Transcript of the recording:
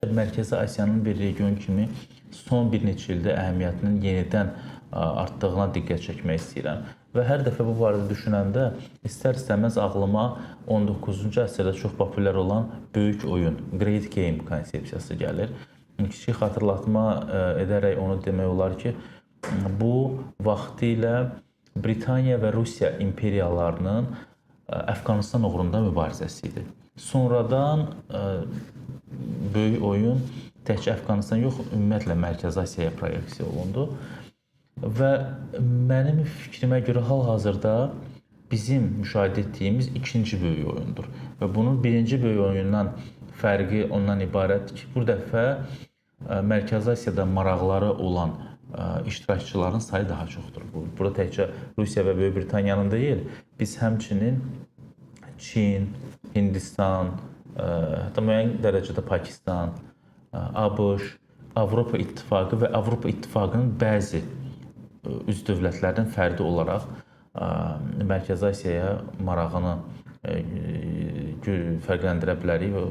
Mərkəzi Asiyanın bir region kimi son bir neçə ildə əhəmiyyətinin yenidən artdığına diqqət çəkmək istəyirəm. Və hər dəfə bu barədə düşünəndə istər-istəməz ağlıma 19-cu əsrdə çox populyar olan böyük oyun, Great Game konsepsiyası gəlir. Kiçik xatırlatma edərək onu demək olar ki, bu vaxtilə Britaniya və Rusiya imperiyalarının Əfqanıstan uğrunda mübarizəsi idi. Sonradan böyük oyun təkcə Əfqanıstan yox, ümumiyyətlə Mərkəzi Asiyaya proyeksiya olundu. Və mənim fikrimə görə hal-hazırda bizim müşahidə etdiyimiz ikinci böyük oyundur. Və bunun birinci böyük oyundan fərqi ondan ibarətdir ki, bu dəfə Mərkəzi Asiyada maraqları olan iştirakçıların sayı daha çoxdur. Burada təkcə Rusiya və Böyük Britaniyanın deyil, biz həmçinin Çin, Hindistan, hətta müəyyən dərəcədə Pakistan, ABŞ, Avropa İttifaqı və Avropa İttifaqının bəzi üzv dövlətlərinin fərdi olaraq Mərkəzi Asiyaya marağını fərqləndirə bilərik.